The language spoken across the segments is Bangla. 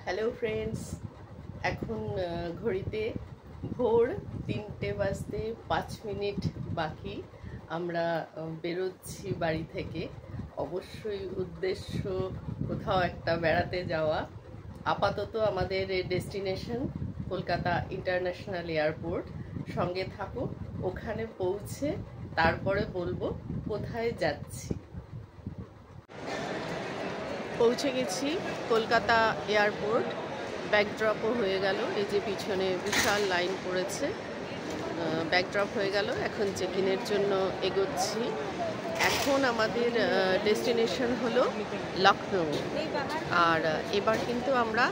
হ্যালো ফ্রেন্ডস, এখন ঘড়িতে ভোর 3টে বাজতে 5 মিনিট বাকি। আমরা বেরোচ্ছি বাড়ি থেকে। অবশ্যই উদ্দেশ্য কোথাও একটা বেড়াতে যাওয়া। আপাতত আমাদের ডেস্টিনেশন কলকাতা ইন্টারন্যাশনাল এয়ারপোর্ট। সঙ্গে থাকো, ওখানে পৌঁছে তারপরে বলবো কোথায় যাচ্ছি। পৌঁছে গেছি কলকাতা এয়ারপোর্ট। ব্যাকড্রপও হয়ে গেল, এই যে পিছনে বিশাল লাইন পড়েছে। ব্যাকড্রপ হয়ে গেল, এখন চেক ইনের জন্য এগোচ্ছি। এখন আমাদের ডেস্টিনেশন হলো লখনৌ। আর এবার কিন্তু আমরা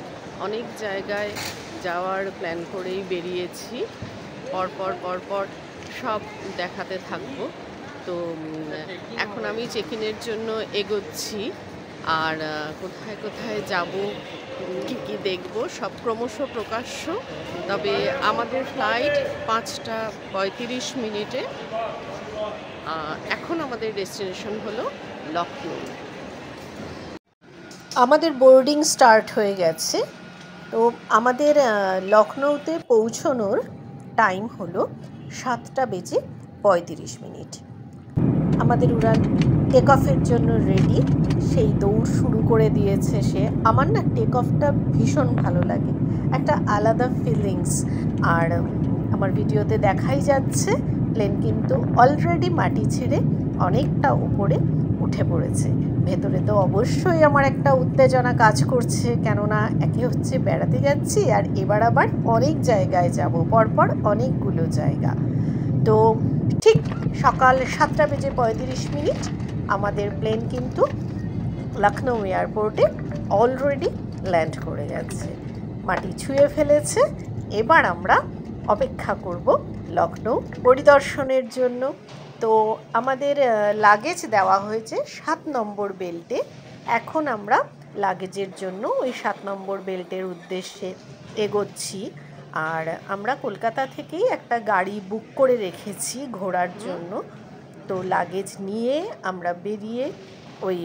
অনেক জায়গায় যাওয়ার প্ল্যান করেই বেরিয়েছি। পরপর সব দেখাতে থাকবো। তো এখন আমি চেক ইনের জন্য এগোচ্ছি। আর কোথায় কোথায় যাব, কী কী দেখব, সব ক্রমশ প্রকাশ্য। তবে আমাদের ফ্লাইট 5টা 35 মিনিটে। এখন আমাদের ডেস্টিনেশন হলো লখনৌ। আমাদের বোর্ডিং স্টার্ট হয়ে গেছে। তো আমাদের লখনৌতে পৌঁছানোর টাইম হলো 7:35। আমাদের উড়ান টেক অফের জন্য রেডি। সেই দৌড় শুরু করে দিয়েছে সে। আমার না টেক অফটা ভীষণ ভালো লাগে, একটা আলাদা ফিলিংস। আর আমার ভিডিওতে দেখাই যাচ্ছে প্লেন কিন্তু অলরেডি মাটি ছেড়ে অনেকটা উপরে উঠে পড়েছে। ভেতরে তো অবশ্যই আমার একটা উত্তেজনা কাজ করছে, কেননা একে হচ্ছে বেড়াতে যাচ্ছি, আর এবার আবার অনেক জায়গায় যাব, পরপর অনেকগুলো জায়গা। তো ঠিক সকাল 7:35 আমাদের প্লেন কিন্তু লখনৌ এয়ারপোর্টে অলরেডি ল্যান্ড করে গেছে, মাটি ছুঁয়ে ফেলেছে। এবার আমরা অপেক্ষা করব লখনৌ পরিদর্শনের জন্য। তো আমাদের লাগেজ দেওয়া হয়েছে 7 নম্বর বেল্টে। এখন আমরা লাগেজের জন্য ওই 7 নম্বর বেল্টের উদ্দেশ্যে এগোচ্ছি। আর আমরা কলকাতা থেকেই একটা গাড়ি বুক করে রেখেছি ঘোরার জন্য। তো লাগেজ নিয়ে আমরা বেরিয়ে ওই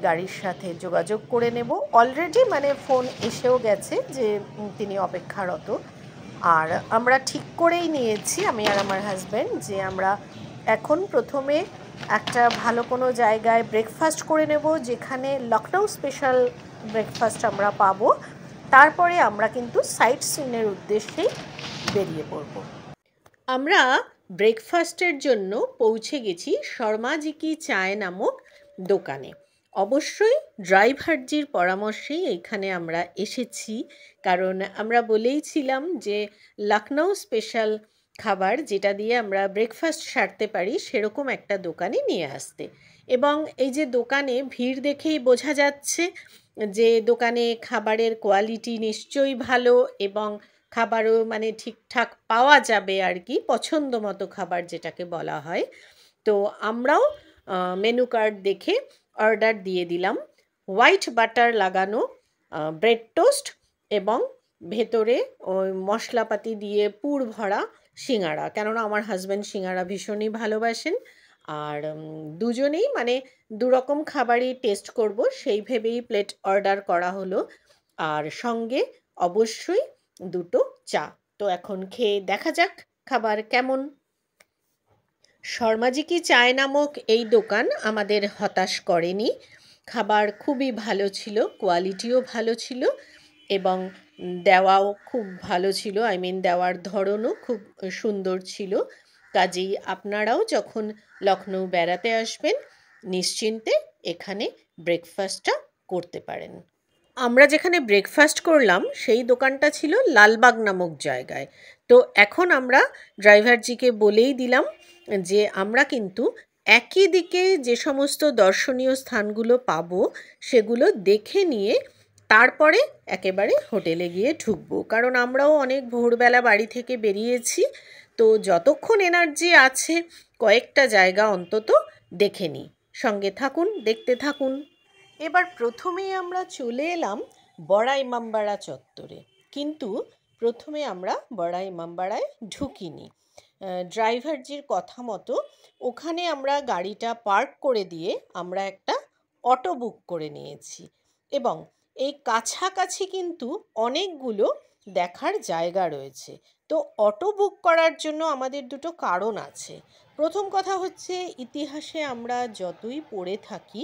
গাড়ির সাথে যোগাযোগ করে নেব। অলরেডি ফোন এসেও গেছে যে তিনি অপেক্ষারত। আর আমরা ঠিক করেই নিয়েছি, আমি আর আমার হাজব্যান্ড, যে আমরা এখন প্রথমে একটা ভালো কোনো জায়গায় ব্রেকফাস্ট করে নেব, যেখানে লখনৌ স্পেশাল ব্রেকফাস্ট আমরা পাবো। তারপরে আমরা কিন্তু সাইট সিনের উদ্দেশ্যেই বেরিয়ে পড়ব। আমরা ব্রেকফাস্টের জন্য পৌঁছে গেছি শর্মাজি কি চায় নামক দোকানে। অবশ্যই ড্রাইভারজির পরামর্শেই এখানে আমরা এসেছি, কারণ আমরা বলেইছিলাম যে লখনৌ স্পেশাল খাবার যেটা দিয়ে আমরা ব্রেকফাস্ট সারতে পারি সেরকম একটা দোকানে নিয়ে আসতে। এবং এই যে দোকানে ভিড় দেখেই বোঝা যাচ্ছে যে দোকানে খাবারের কোয়ালিটি নিশ্চয়ই ভালো, এবং খাবারও ঠিকঠাক পাওয়া যাবে আর কি, পছন্দ মতো খাবার যেটাকে বলা হয়। তো আমরাও মেনু কার্ড দেখে অর্ডার দিয়ে দিলাম হোয়াইট বাটার লাগানো ব্রেড টোস্ট এবং ভেতরে ওই মশলাপাতি দিয়ে পুর ভরা সিঙাড়া, কেননা আমার হাজব্যান্ড সিঙাড়া ভীষণই ভালোবাসেন। আর দুজনেই দুরকম খাবারই টেস্ট করব সেই ভেবেই প্লেট অর্ডার করা হলো। আর সঙ্গে অবশ্যই 2টো চা। তো এখন খেয়ে দেখা যাক খাবার কেমন। শর্মাজি কি চায় নামক এই দোকান আমাদের হতাশ করেনি। খাবার খুবই ভালো ছিল, কোয়ালিটিও ভালো ছিল, এবং দেওয়াও খুব ভালো ছিল। দেওয়ার ধরনও খুব সুন্দর ছিল। কাজেই আপনারাও যখন লখনৌ বেড়াতে আসবেন নিশ্চিন্তে এখানে ব্রেকফাস্টটা করতে পারেন। আমরা যেখানে ব্রেকফাস্ট করলাম সেই দোকানটা ছিল লালবাগ নামক জায়গায়। তো এখন আমরা ড্রাইভারজিকে বলেই দিলাম যে আমরা কিন্তু একই দিকে যে সমস্ত দর্শনীয় স্থানগুলো পাবো সেগুলো দেখে নিয়ে তারপরে একেবারে হোটেলে গিয়ে ঢুকবো, কারণ আমরাও অনেক ভোরবেলা বাড়ি থেকে বেরিয়েছি। তো যতক্ষণ এনার্জি আছে কয়েকটা জায়গা অন্তত দেখে নিই। সঙ্গে থাকুন, দেখতে থাকুন। এবার প্রথমেই আমরা চলে এলাম বড়া ইমামবাড়া চত্বরে, কিন্তু প্রথমে আমরা বড়া ইমামবাড়ায় ঢুকিনি। ড্রাইভারজির কথা মতো ওখানে আমরা গাড়িটা পার্ক করে দিয়ে আমরা একটা অটো বুক করে নিয়েছি, এবং এই কাছাকাছি কিন্তু অনেকগুলো দেখার জায়গা রয়েছে। তো অটো বুক করার জন্য আমাদের দুটো কারণ আছে। প্রথম কথা হচ্ছে, ইতিহাসে আমরা যতই পড়ে থাকি,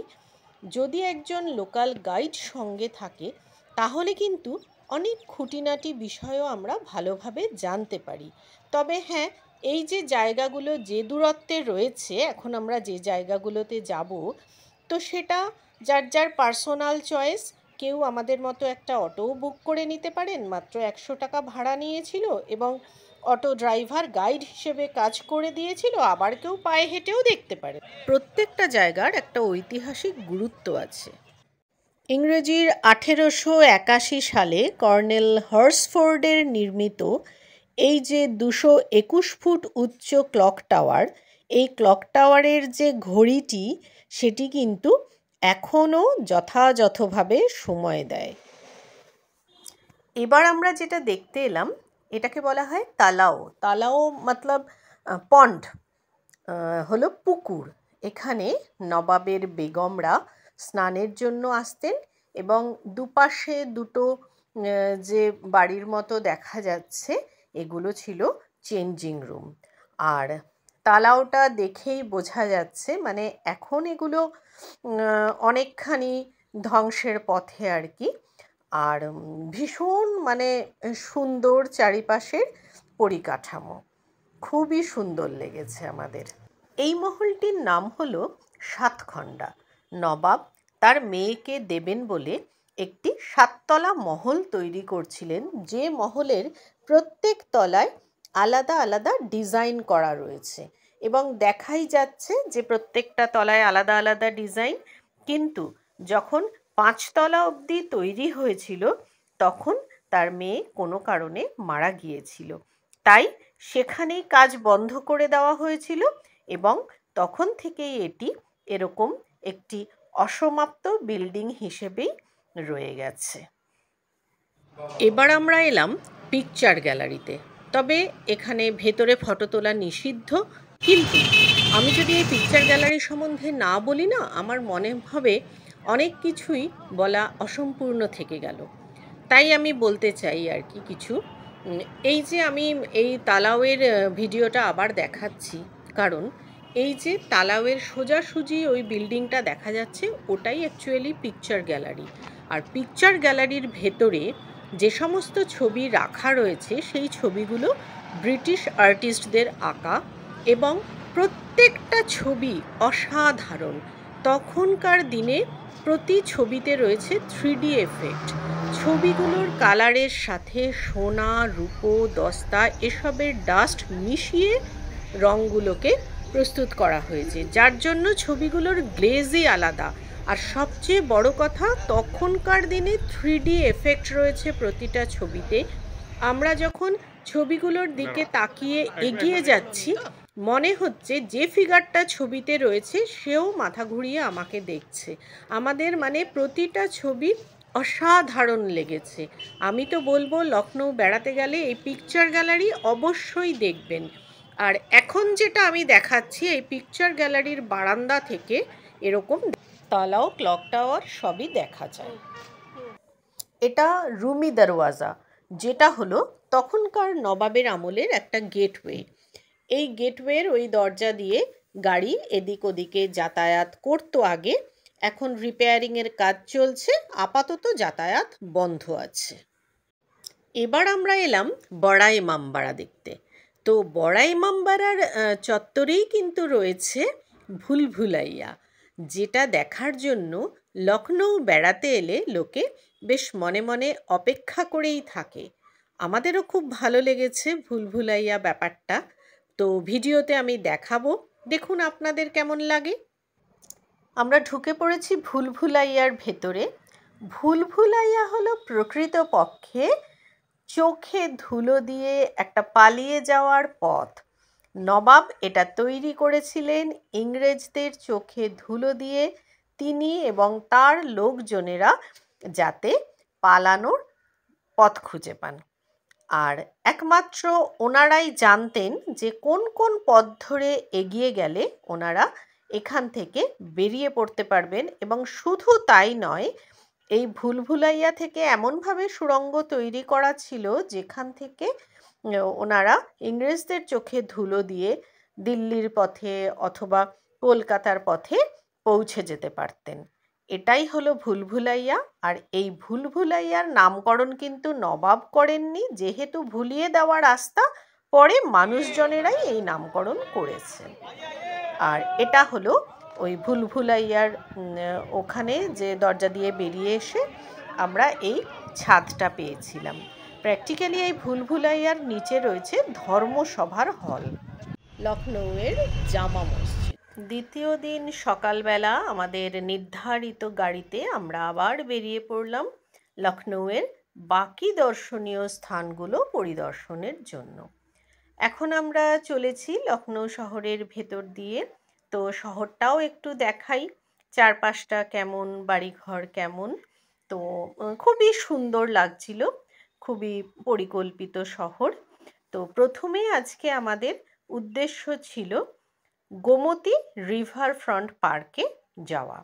যদি একজন লোকাল গাইড সঙ্গে থাকে তাহলে কিন্তু অনেক খুঁটিনাটি বিষয়ও আমরা ভালোভাবে জানতে পারি। তবে হ্যাঁ, এই যে জায়গাগুলো যে দূরত্বে রয়েছে, এখন আমরা যে জায়গাগুলোতে যাব, তো সেটা যার যার পার্সোনাল চয়েস। কেউ আমাদের মতো একটা অটোও বুক করে নিতে পারেন, মাত্র 100 টাকা ভাড়া নিয়েছিল এবং অটো ড্রাইভার গাইড হিসেবে কাজ করে দিয়েছিল। আবার কেউ পায়ে হেঁটেও দেখতে পারে। প্রত্যেকটা জায়গার একটা ঐতিহাসিক গুরুত্ব আছে। ইংরেজির 1881 সালে কর্নেল হার্সফোর্ডের নির্মিত এই যে 221 ফুট উচ্চ ক্লক টাওয়ার, এই ক্লক টাওয়ারের যে ঘড়িটি, সেটি কিন্তু এখনও যথাযথভাবে সময় দেয়। এবার আমরা যেটা দেখতে এলাম, এটাকে বলা হয় তালাও। তালাও মতলব পন্ড, হলো পুকুর। এখানে নবাবের বেগমরা স্নানের জন্য আসতেন এবং দুপাশে দুটো যে বাড়ির মতো দেখা যাচ্ছে, এগুলো ছিল চেঞ্জিং রুম। আর তালাওটা দেখেই বোঝা যাচ্ছে, মানে এখন এগুলো অনেকখানি ধ্বংসের পথে আর কি। আর ভীষণ মানে সুন্দর চারিপাশের পরিকাঠামো, খুবই সুন্দর লেগেছে আমাদের। এই মহলটির নাম হলো সাতখণ্ডা। নবাব তার মেয়েকে দেবেন বলে একটি 7তলা মহল তৈরি করছিলেন, যে মহলের প্রত্যেক তলায় আলাদা আলাদা ডিজাইন করা রয়েছে এবং দেখাই যাচ্ছে যে প্রত্যেকটা তলায় আলাদা আলাদা ডিজাইন। কিন্তু যখন 5তলা অবধি তৈরি হয়েছিল, তখন তার মেয়ে কোনো কারণে মারা গিয়েছিল, তাই সেখানেই কাজ বন্ধ করে দেওয়া হয়েছিল এবং তখন থেকেই এটি এরকম একটি অসমাপ্ত বিল্ডিং হিসেবেই রয়ে গেছে। এবার আমরা এলাম পিকচার গ্যালারিতে। তবে এখানে ভেতরে ফটো তোলা নিষিদ্ধ, কিন্তু আমি যদি এই পিকচার গ্যালারি সম্বন্ধে না বলি না, আমার মনে হবে অনেক কিছুই বলা অসম্পূর্ণ থেকে গেল। তাই আমি বলতে চাই আর কি কিছু। এই যে আমি এই তালাওয়ের ভিডিওটা আবার দেখাচ্ছি, কারণ এই যে তালাওয়ের সোজাসুজি ওই বিল্ডিংটা দেখা যাচ্ছে, ওটাই অ্যাকচুয়ালি পিকচার গ্যালারি। আর পিকচার গ্যালারির ভেতরে যে সমস্ত ছবি রাখা রয়েছে, সেই ছবিগুলো ব্রিটিশ আর্টিস্টদের আঁকা এবং প্রত্যেকটা ছবি অসাধারণ। তখনকার দিনে প্রতি ছবিতে রয়েছে 3D এফেক্ট। ছবিগুলোর কালারের সাথে সোনা, রূপো, দস্তা এসবের ডাস্ট মিশিয়ে রঙগুলোকে প্রস্তুত করা হয়েছে, যার জন্য ছবিগুলোর গ্লেজই আলাদা। আর সবচেয়ে বড় কথা, তখনকার দিনে 3D এফেক্ট রয়েছে প্রতিটা ছবিতে। আমরা যখন ছবিগুলোর দিকে তাকিয়ে এগিয়ে যাচ্ছি, মনে হচ্ছে যে ফিগারটা ছবিতে রয়েছে সেও মাথা ঘুরিয়ে আমাকে দেখছে। আমাদের মানে প্রতিটা ছবি অসাধারণ লেগেছে। আমি তো বলবো, লখনৌ বেড়াতে গেলে এই পিকচার গ্যালারি অবশ্যই দেখবেন। আর এখন যেটা আমি দেখাচ্ছি, এই পিকচার গ্যালারির বারান্দা থেকে এরকম তালাও, ক্লক টাওয়ার সবই দেখা যায়। এটা রুমি দরওয়াজা, যেটা হলো তখনকার নবাবের আমলের একটা গেটওয়ে। এই গেটওয়ের ওই দরজা দিয়ে গাড়ি এদিক ওদিকে যাতায়াত করতো আগে। এখন রিপেয়ারিংয়ের কাজ চলছে, আপাতত যাতায়াত বন্ধ আছে। এবার আমরা এলাম বড়া ইমামবাড়া দেখতে। তো বড়া ইমামবাড়ার চত্বরেই কিন্তু রয়েছে ভুলভুলাইয়া, যেটা দেখার জন্য লখনৌ বেড়াতে এলে লোকে বেশ মনে মনে অপেক্ষা করেই থাকে। আমাদেরও খুব ভালো লেগেছে ভুলভুলাইয়া ব্যাপারটা। তো ভিডিওতে আমি দেখাবো, দেখুন আপনাদের কেমন লাগে। আমরা ঢুকে পড়েছি ভুলভুলাইয়ার ভেতরে। ভুলভুলাইয়া হলো প্রকৃতপক্ষে চোখে ধুলো দিয়ে একটা পালিয়ে যাওয়ার পথ। নবাব এটা তৈরি করেছিলেন ইংরেজদের চোখে ধুলো দিয়ে, তিনি এবং তার লোকজনেরা যাতে পালানোর পথ খুঁজে পান। আর একমাত্র ওনারাই জানতেন যে কোন কোন পথ ধরে এগিয়ে গেলে ওনারা এখান থেকে বেরিয়ে পড়তে পারবেন। এবং শুধু তাই নয়, এই ভুলভুলাইয়া থেকে এমনভাবে সুড়ঙ্গ তৈরি করা ছিল যেখান থেকে ওনারা ইংরেজদের চোখে ধুলো দিয়ে দিল্লির পথে অথবা কলকাতার পথে পৌঁছে যেতে পারতেন। এটাই হলো ভুলভুলাইয়া। আর এই ভুলভুলাইয়ার নামকরণ কিন্তু নবাব করেননি, যেহেতু ভুলিয়ে দেওয়া রাস্তা, পরে মানুষজনেরাই এই নামকরণ করেছেন। আর এটা হলো ওই ভুলভুলাইয়ার ওখানে যে দরজা দিয়ে বেরিয়ে এসে আমরা এই ছাদটা পেয়েছিলাম। প্র্যাকটিক্যালি এই ভুলভুলাইয়ার নিচে রয়েছে ধর্মসভার হল, লখনৌয়ের জামা মসজিদ। দ্বিতীয় দিন সকালবেলা আমাদের নির্ধারিত গাড়িতে আমরা আবার বেরিয়ে পড়লাম লখনৌয়ের বাকি দর্শনীয় স্থানগুলো পরিদর্শনের জন্য। এখন আমরা চলেছি লখনৌ শহরের ভেতর দিয়ে। তো শহরটাও একটু দেখাই, চারপাশটা কেমন, বাড়িঘর কেমন। তো খুবই সুন্দর লাগছিল, খুবই পরিকল্পিত শহর। তো প্রথমে আজকে আমাদের উদ্দেশ্য ছিল গোমতী রিভার ফ্রন্ট পার্কে যাওয়া।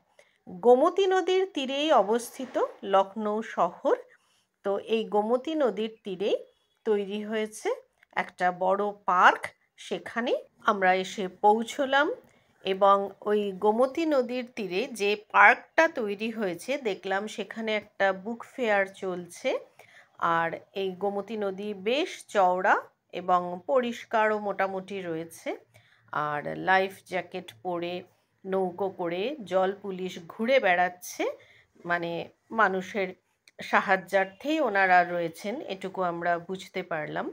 গোমতী নদীর তীরেই অবস্থিত লখনৌ শহর। তো এই গোমতী নদীর তীরেই তৈরি হয়েছে একটা বড় পার্ক। সেখানে আমরা এসে পৌঁছলাম এবং ওই গোমতী নদীর তীরে যে পার্কটা তৈরি হয়েছে দেখলাম সেখানে একটা বুক ফেয়ার চলছে। আর এই গোমতী নদী বেশ চওড়া এবং পরিষ্কারও মোটামুটি রয়েছে। আর লাইফ জ্যাকেট পরে নৌকো করে জল পুলিশ ঘুরে বেড়াচ্ছে, মানে মানুষের সাহায্যার্থেই ওনারা রয়েছেন, এটুকু আমরা বুঝতে পারলাম।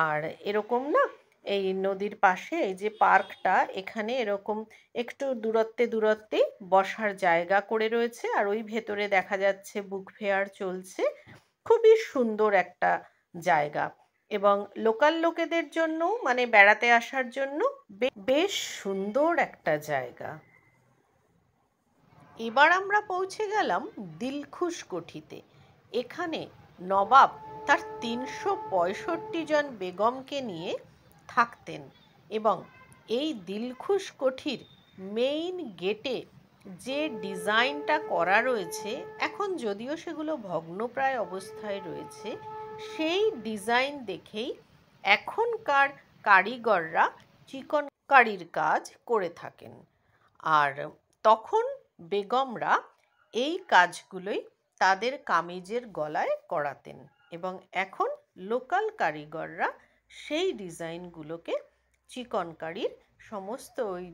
আর এরকম না, এই নদীর পাশে এই যে পার্কটা, এখানে এরকম একটু দূরত্বে দূরত্বে বসার জায়গা করে রয়েছে। আর ওই ভেতরে দেখা যাচ্ছে বুক ফেয়ার চলছে। খুবই সুন্দর একটা জায়গা এবং লোকাল লোকেদের জন্য, মানে বেড়াতে আসার জন্য বেশ সুন্দর একটা জায়গা। এবার আমরা পৌঁছে গেলাম দিলখুশ কোঠিতে। এখানে নবাব তার 365 জন বেগমকে নিয়ে থাকতেন এবং এই দিলখুশ কোঠির মেইন গেটে যে ডিজাইনটা করা রয়েছে, এখন যদিও সেগুলো ভগ্নপ্রায় অবস্থায় রয়েছে, সেই ডিজাইন দেখেই এখনকার কারিগররা চিকনকারির কাজ করে থাকেন। আর তখন বেগমরা এই কাজগুলোই তাদের কামিজের গলায় করাতেন এবং এখন লোকাল কারিগররা সেই ডিজাইনগুলোকে চিকনকারির সমস্ত ওই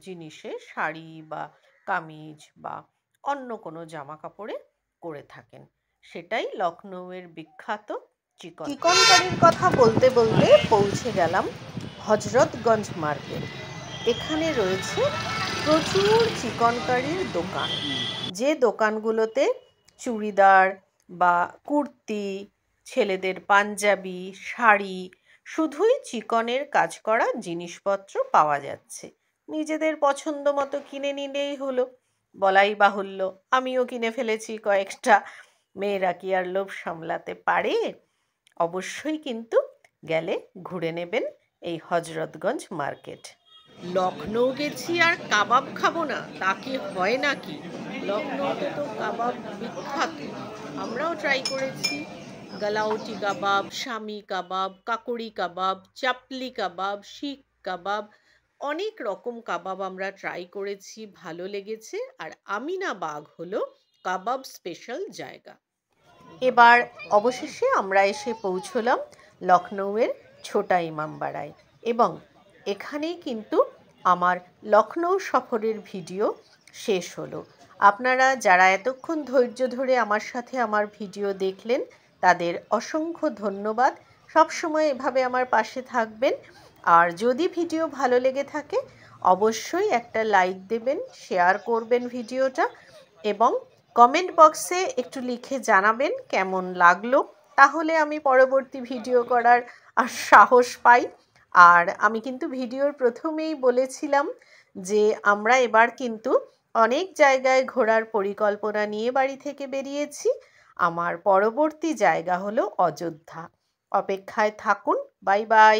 জিনিসে, শাড়ি বা কামিজ বা অন্য কোনো জামা কাপড়ে করে থাকেন। সেটাই লখনৌয়ের বিখ্যাত চিকনকারির কথা বলতে বলতে পৌঁছে গেলাম হজরতগঞ্জ মার্কেট। এখানে রয়েছে প্রচুর চিকনকারির দোকান, যে দোকানগুলোতে চুড়িদার বা কুর্তি, ছেলেদের পাঞ্জাবি, শাড়ি, শুধুই চিকনের কাজ করা জিনিসপত্র পাওয়া যাচ্ছে। নিজেদের পছন্দ মতো কিনে নিলেই হলো। বলাই বাহুল্য, আমিও কিনে ফেলেছি কয়েকটা। মেয়েরা কি আর লোভ সামলাতে পারে? অবশ্যই কিন্তু গেলে ঘুরে নেবেন এই হজরতগঞ্জ মার্কেট। লখনৌ গেছি আর কাবাব খাবো না, তা কি হয় নাকি? লখনৌতে তো কাবাব বিখ্যাত। আমরাও ট্রাই করেছি গালাউটি কাবাব, শামি কাবাব, কাকড়ি কাবাব, চাপলি কাবাব, শিখ কাবাব, অনেক রকম কাবাব আমরা ট্রাই করেছি, ভালো লেগেছে। আর আমিনাবাগ হলো কাবাব স্পেশাল জায়গা। এবার অবশেষে আমরা এসে পৌঁছলাম লখনৌয়ের ছোটা ইমামবাড়ায় এবং এখানেই কিন্তু আমার লখনৌ সফরের ভিডিও শেষ হলো। আপনারা যারা এতক্ষণ ধৈর্য ধরে আমার সাথে আমার ভিডিও দেখলেন তাদের অসংখ্য ধন্যবাদ। সবসময় এভাবে আমার পাশে থাকবেন। আর যদি ভিডিও ভালো লেগে থাকে অবশ্যই একটা লাইক দেবেন, শেয়ার করবেন ভিডিওটা এবং কমেন্ট বক্সে একটু লিখে জানাবেন কেমন লাগলো, তাহলে আমি পরবর্তী ভিডিও করার সাহস পাই। আর আমি কিন্তু ভিডিওর প্রথমেই বলেছিলাম যে আমরা এবার কিন্তু অনেক জায়গায় ঘোরার পরিকল্পনা নিয়ে বাড়ি থেকে বেরিয়েছি। আমার পরবর্তী জায়গা হলো অযোধ্যা। অপেক্ষায় থাকুন। Bye bye.